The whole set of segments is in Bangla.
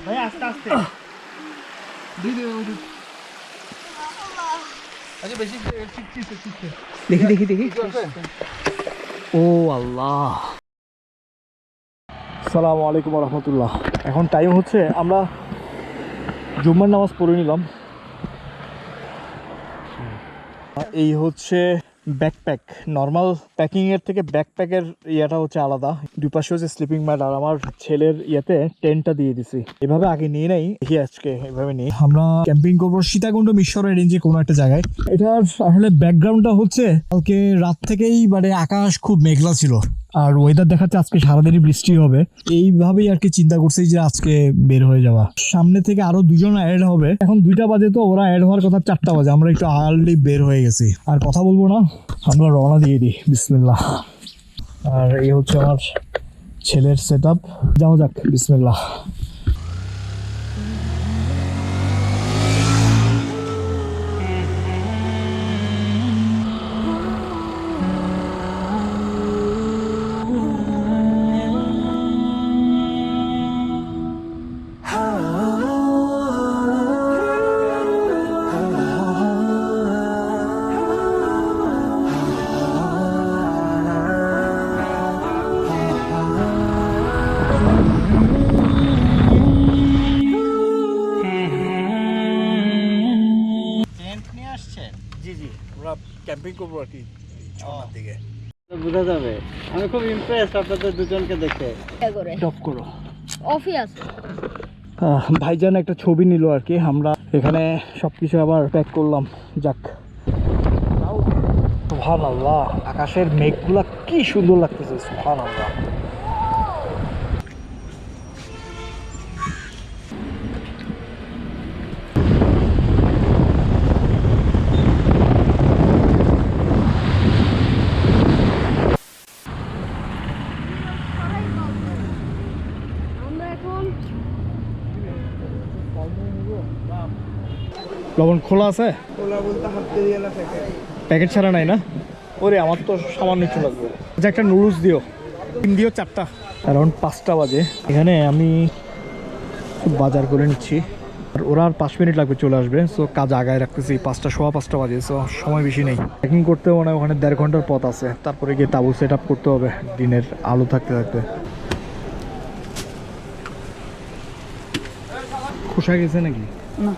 ভাই আস্তে আস্তে আচ্ছা বেশি দেখি দেখি দেখি ও আল্লাহ। আসসালামু আলাইকুম রহমতুল্লাহ। এখন টাইম হচ্ছে আমরা জুম্মার নামাজ পড়ে নিলাম। এই হচ্ছে ব্যাকপ্যাক। নর্মাল প্যাকিংয়ের থেকে ব্যাকপ্যাকের ইয়াটা হচ্ছে আলাদা। দুই পাশে হচ্ছে স্লিপিং ম্যাট, আর আমার ছেলের ইয়েতে টেন্টটা দিয়ে দিছি। এভাবে আগে নিয়ে নাই, দেখি আজকে এভাবে নিই। আমরা ক্যাম্পিং করবো সীতাকুণ্ড মিশরের রেঞ্জে কোনো একটা জায়গায়। এটার আসলে ব্যাকগ্রাউন্ডটা হচ্ছে কালকে রাত থেকেই মানে আকাশ খুব মেঘলা ছিল, আর ওয়েদার দেখাচ্ছে আজকে সারাদিনই বৃষ্টি হবে। এইভাবেই আর কি চিন্তা করছি যে আজকে বের হয়ে যাওয়া। সামনে থেকে আরো দুজন অ্যাড হবে। এখন 2টা বাজে, তো ওরা অ্যাড হওয়ার কথা 4টা বাজে। আমরা একটু আর্লি বের হয়ে গেছি। আর কথা বলবো না, আমরা রওনা দিয়ে দিই। বিসমিল্লাহ। আর এই হচ্ছে আমার ছেলের সেট আপ। যাও যাক, বিসমিল্লাহ। ক্যাম্পিং করবো আর কি ঝর্ণার দিকে। বোঝা যাবে। আমি খুব ইমপ্রেসড আপনাদের দুজনকে দেখে। টপ করো অফি আছে। ভাইজান একটা ছবি নিল আর কি। আমরা এখানে সবকিছু আবার প্যাক করলাম। যাক, সুবহানাল্লাহ, আকাশের মেঘগুলা কি সুন্দর লাগতেছে। সুবহানাল্লাহ। লবণ খোলা আছে? খোলা বলতে হাতে দিয়েলা প্যাকেট ছাড়া নাই না? ওরে আমার তো সামান্য একটু লাগবে। আচ্ছা, একটা নুডলস দিও। 3 দিও 4টা। অ্যারাউন্ড 5টা বাজে। এখানে আমি বাজার করে নিচ্ছি, আর ওরা আর 5 মিনিট লাগবে চলে আসবে। সো কাজ আগায় রাখতেছি। 5টা, সোয়া 5টা বাজে। সো সময় বেশি নেই। প্যাকিং করতে মানে ওখানে 1.5 ঘন্টার পথ আছে। তারপরে গিয়ে তাবু সেট আপ করতে হবে দিনের আলো থাকতে থাকতে। খোসা গেছে নাকি? না,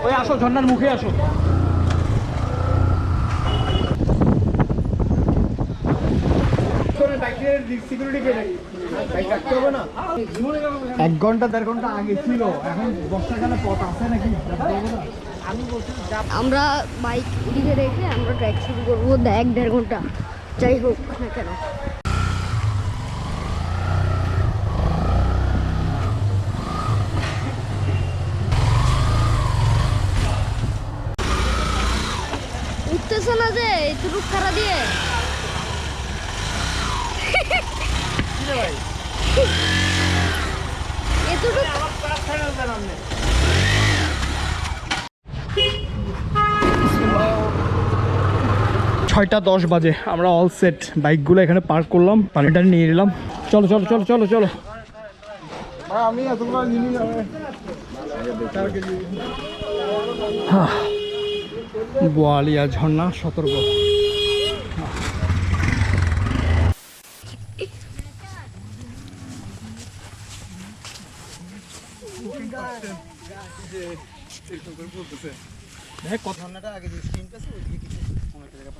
ওই আসো, ঝর্ণার মুখে আসো। এক ঘন্টা 1.5 ঘন্টা আগে ছিল, এখন বর্ষাকালে পথ আছে নাকি আমি বলছি। আমরা বাইক এদিকে রেখে আমরা ট্রেক শুরু করবো 1-1.5 ঘন্টা, যাই হোক না কেন। উঠতেছে না যে এতটুকু খাড়া দিয়ে। এতটুকু 6:10 বাজে। আমরা অল সেট। বাইকগুলো এখানে পার্ক করলাম, পানিটা নিয়ে নিলাম। চলো চলো চলো চলো চলো। আমি এতগুলো নিয়ে যাবে। বোয়ালিয়া ঝর্ণা, সতর্ক।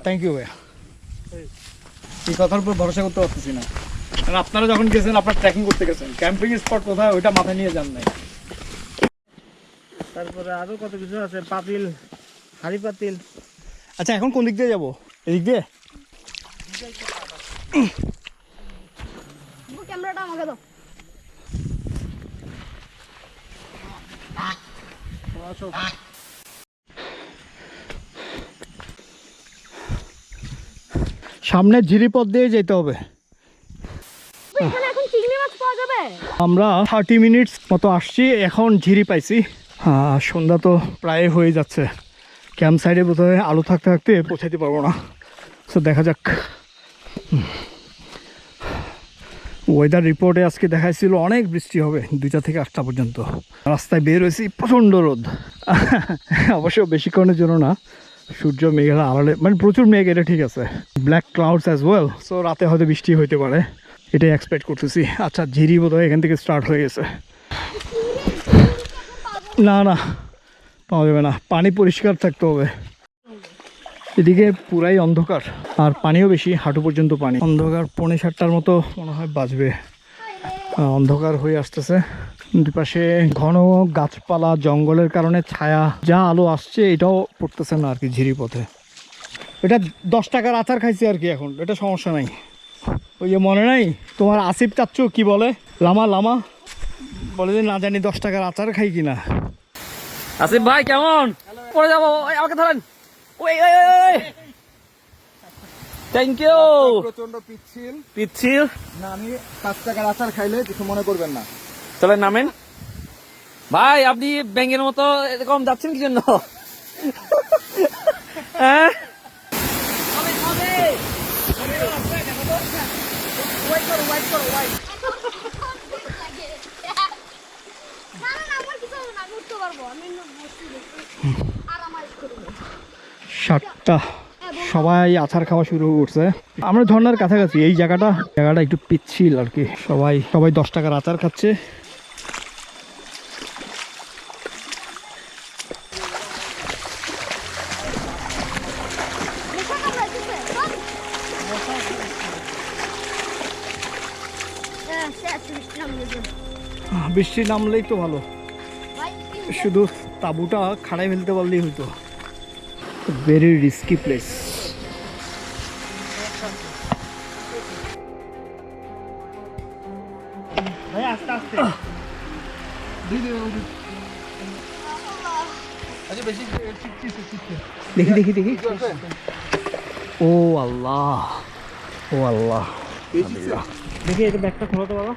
থ্যাংক ইউ ভাইয়া। এই কথার উপর ভরসা করতে পারতেছি না। আর আপনারা যখন গেছেন, আপনারা ট্রেকিং করতে গেছেন, ক্যাম্পিং স্পট কোথায় ওইটা মাথায় নিয়ে যান নাই। তারপরে আরো কত কিছু আছে, পাতিল, হাড়ি পাতিল। আচ্ছা, এখন কোন দিক দিয়ে যাবো? এদিক দিয়ে? ক্যামেরাটা আমাকে দাও। সামনে ঝিরিপথ দিয়ে যেতে হবে। এখানে এখন চিংড়ি মাছ পাওয়া যাবে? আমরা 30 মিনিটস মতো আসছি, এখন ঝিরি পাইছি। সন্ধ্যা তো প্রায় হয়ে যাচ্ছে। ক্যাম্প সাইডে বোধহয় আলো থাকতে থাকতে পৌঁছাতে পারবো না। তো দেখা যাক। ওয়েদার রিপোর্টে আজকে দেখাইছিল অনেক বৃষ্টি হবে 2টা থেকে 8টা পর্যন্ত। রাস্তায় বের হয়েছি, প্রচণ্ড রোদ। অবশ্য বেশিক্ষণের জন্য না, সূর্য মেঘের আড়ালে, মানে প্রচুর মেঘ, এটা ঠিক আছে। Black clouds as well, so রাতে হয়তো বৃষ্টি হইতে পারে, এটাই এক্সপেক্ট করতেছি। আচ্ছা, ঝিরি বোধ হয় এখান থেকে স্টার্ট হয়ে গেছে। না না, পাওয়া যাবে না, পানি পরিষ্কার থাকতে হবে। এদিকে পুরাই অন্ধকার, আর পানিও বেশি, হাঁটু পর্যন্ত পানি। অন্ধকার 6:45টার মতো মনে হয় বাজবে, অন্ধকার হয়ে আসতেছে। দুপাশে ঘন গাছপালা, জঙ্গলের কারণে ছায়া, যা আলো আসছে এটাও পড়তেছে না আর কি ঝিরি পথে। এটা 10 টাকার আচার খাইছি আর কি, এখন এটা সমস্যা নাই। ওই যে মনে নাই তোমার আসিফ চাচ্ছু কি বলে, লামা লামা বলে যে না জানি 10 টাকার আচার খাই কিনা। আসিফ ভাই কেমন? পরে যাবো, আমাকে ধরেন। ওই থ্যাংক ইউ। প্রচন্ড পিচ্ছিল পিচ্ছিল না, আমি 5 টাকার আচার খাইলে কিছু মনে করবেন না। চলেন নামেন। ভাই আপনি ব্যাঙের মতো এরকম যাচ্ছেন কি জন্য? হ্যাঁ সাতটা সবাই আচার খাওয়া শুরু করছে। আমরা ঝর্ণার কাছাকাছি, এই জায়গাটা একটু পিচ্ছিল আর কি। সবাই 10 টাকার আচার খাচ্ছে। বৃষ্টি নামলেই তো ভালো, শুধু তাঁবুটা খাড়াই ফেলতে পারলেই হইতো। Very risky place. দেখি দেখি দেখি, ও আল্লাহ, ও আল্লাহ, দেখি এটা ব্যাগটা খোলাতে বাবা।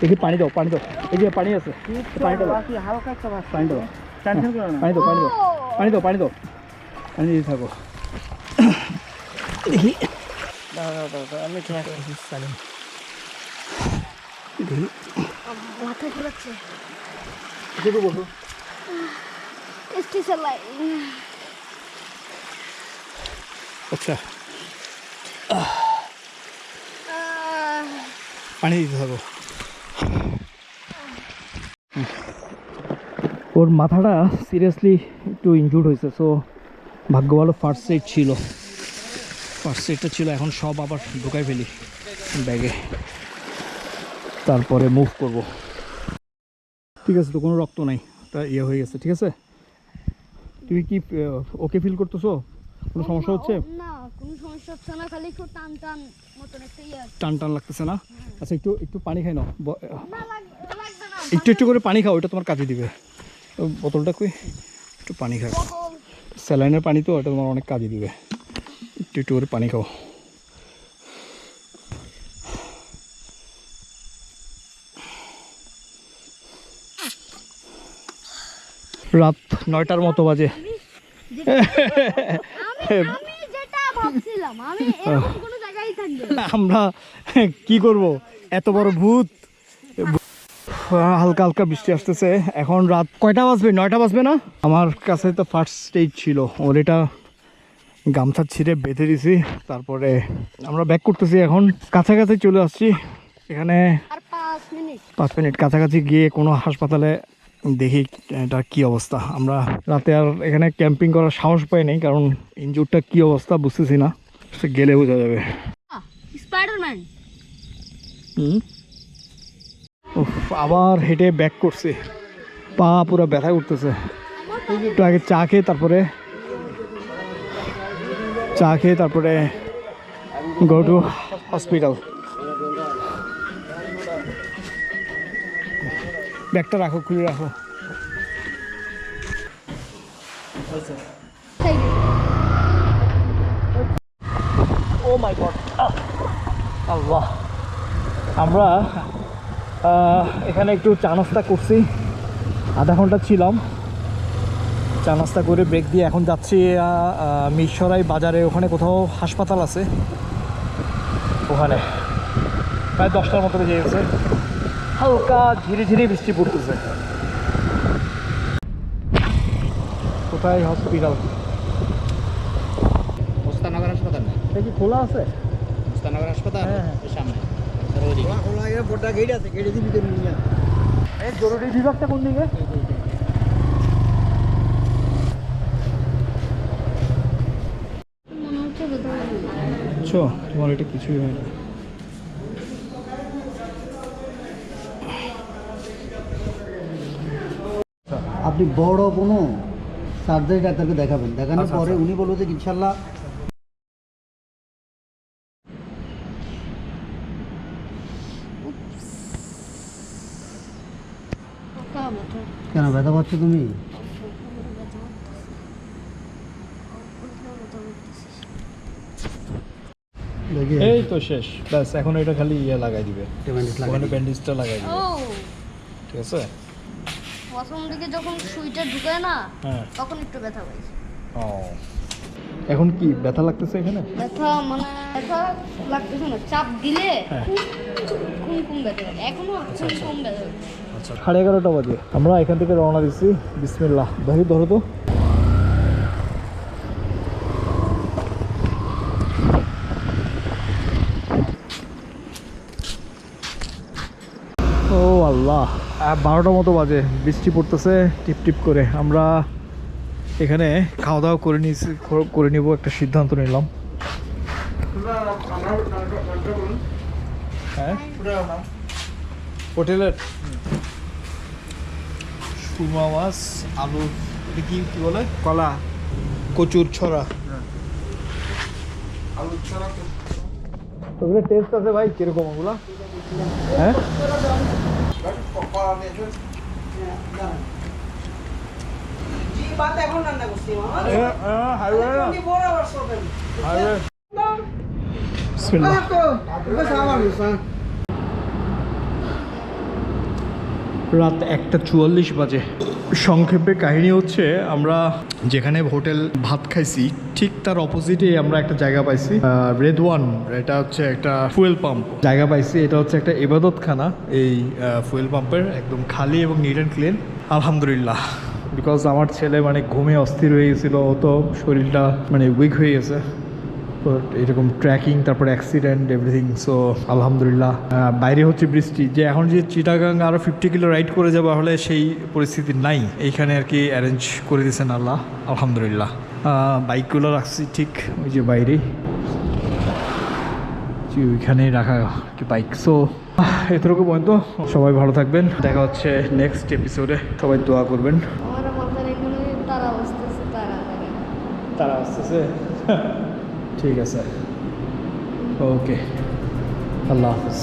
দেখি পানি দাও, পানি দাও, এই যে পানি আছে, পানি দাও, হালকা একটা বাস, পানি দাও, টেনশন করো না। পানি দাও, পানি দাও, পানি দাও, পানি দাও, পানি দিতে থাকো। দেখি আমি সালিম, দেখি মাথা ঘুরাচ্ছে। শুধু বসো। আচ্ছা, পানি দিতে থাকো। ওর মাথাটা সিরিয়াসলি একটু ইনজুর্ড হয়েছে, সো ভাগ্য ভালো ফার্স্ট এইড ছিল, ফার্স্ট এইডটা ছিল। এখন সব আবার ঢুকাই ফেলি ব্যাগে, তারপরে মুভ করব। ঠিক আছে তো, কোনো রক্ত নাই, তা ইয়ে হয়ে গেছে, ঠিক আছে। তুমি কি ওকে ফিল করতেছো? কোনো সমস্যা হচ্ছে? না, কোনো সমস্যা হচ্ছে না, খালি একটু টান টান মতন একটা ইয়ে আছে। টান টান লাগতেছে না? আচ্ছা, একটু পানি খাই নাও, না লাগবে না। একটু করে পানি খাও, ওটা তোমার কাজে দিবে। বোতলটা কই, একটু পানি খাও, স্যালাইনের পানি তো, ওটা তোমার অনেক কাজে দিবে। একটু করে পানি খাও। রাত 9টার মতো বাজে। আমি যেটা ভাবছিলাম, আমি এরকম কোনো জায়গায় থাকবে। আমরা কি করব, এত বড় ভূত। হালকা হালকা বৃষ্টি আসতেছে। এখন রাত কয়টা বাজবে? 9টা বাজবে না? আমার কাছে তো ফার্স্ট এইড ছিল, ওর এটা গামছা ছিঁড়ে বেঁধে দিছি। তারপরে আমরা ব্যাক করতেছি, এখন কাছাকাছি চলে আসছি। এখানে আর 5 মিনিট 5 মিনিট কাছাকাছি গিয়ে কোনো হাসপাতালে দেখি এটা কি অবস্থা। আমরা রাতে আর এখানে ক্যাম্পিং করার সাহস পাই নাই, কারণ ইনজুরটা কি অবস্থা বুঝতেছি না, সে গেলে বোঝা যাবে। স্পাইডারম্যান। আবার হেঁটে ব্যাক করছে, পা পুরো ব্যথা করতেছে। একটু আগে চা খেয়ে তারপরে গো টু হসপিটাল। ব্যাগটা রাখো, খুলে রাখো। ও মাই গড, আল্লাহ। আমরা এখানে একটু চা নাস্তা করছি, আধা ঘন্টা ছিলাম। চা নাস্তা করে ব্রেক দিয়ে এখন যাচ্ছি মিরসরাই বাজারে, ওখানে কোথাও হাসপাতাল আছে, ওখানে প্রায় 10টার মতো বেজে গেছে, হালকা ধীরে ধীরে বৃষ্টি পড়তেছে। কোথায় হসপিটাল? মুস্তানগর হাসপাতাল না, এটা কি খোলা আছে? মুস্তানগর হাসপাতাল হ্যাঁ। এর সামনে ওইদিকে। এই জরুরি বিভাগটা কোন দিকে? মনে হচ্ছে কোথাও বুঝছো, তোমার এটা কিছুই হয় না। আপনি বড় কোনো সার্জারি ডাক্তারকে দেখাবেন, দেখানোর আচ্ছা, পরে আচ্ছা। উনি বলবো যে ইনশাল্লাহ কোথাও ব্যথা। কেন ব্যথা পাচ্ছ তুমি? দেখি এই তো শেষ, ব্যাস এখন এটা খালি ইয়ে লাগাই দিবে, ব্যান্ডেজ লাগাই ওখানে দিবে। ব্যান্ডেজটা লাগাই দিবে, ও ঠিক আছে? প্রথম দিকে যখন সুইটা ঢুকায় না হ্যাঁ। তখন একটু ব্যথা পাইছে। ও এখন কি ব্যথা লাগতেছে এখানে? ব্যথা মানে ব্যথা লাগতেছে না, চাপ দিলে হ্যাঁ। খুব কম ব্যথা লাগে, এখনো খুব কম ব্যথা লাগে। আচ্ছা, 11:30 বাজে আমরা এখান থেকে রওনা দিচ্ছি। বিসমিল্লাহ, ভাই ধরো তো। ও আল্লাহ, 12টার মতো বাজে, বৃষ্টি পড়তেছে টিপ টিপ করে। আমরা এখানে খাওয়া দাওয়া করে নিব, একটা সিদ্ধান্ত নিলাম। হ্যাঁ, হোটেলের সুরমা মাছ, আলু, এটা কি কি বলে, কলা, কচুর ছড়া, আলু ছাড়া ওগুলো টেস্ট আছে ভাই কিরকম ওগুলা? হ্যাঁ, রাত 1:44 বাজে। সংক্ষেপে কাহিনী হচ্ছে, আমরা যেখানে হোটেল ভাত খাইছি ঠিক তার অপোজিটে আমরা একটা জায়গা পাইছি, রেড ওয়ান, এটা হচ্ছে একটা ফুয়েল পাম্প জায়গা পাইছি। এটা হচ্ছে একটা ইবাদতখানা, এই ফুয়েল পাম্পের একদম খালি এবং নিট অ্যান্ড ক্লিন। আলহামদুলিল্লাহ, বিকজ আমার ছেলে মানে ঘুমে অস্থির হয়ে গেছিলো, ও তো শরীরটা মানে উইক হয়ে গেছে, তো এরকম ট্র্যাকিং, তারপর অ্যাক্সিডেন্ট, এভরিথিং। সো আলহামদুলিল্লাহ। বাইরে হচ্ছে বৃষ্টি, যে এখন যে চিটাগাং আরও 50 কিলো রাইড করে যাওয়া হলে সেই পরিস্থিতি নাই, এইখানে আর কি অ্যারেঞ্জ করে দিয়েছেন আল্লাহ, আলহামদুলিল্লাহ। বাইকগুলো রাখছি ঠিক ওই যে বাইরেই, ওইখানেই রাখা কি বাইক। সো এতটুকু পর্যন্ত, সবাই ভালো থাকবেন, দেখা হচ্ছে নেক্সট এপিসোডে, সবাই দোয়া করবেন। আমার মাথার এখানে তারা বসতেছে, তারা আসতেছে, ঠিক আছে, ওকে, আল্লাহ হাফিজ।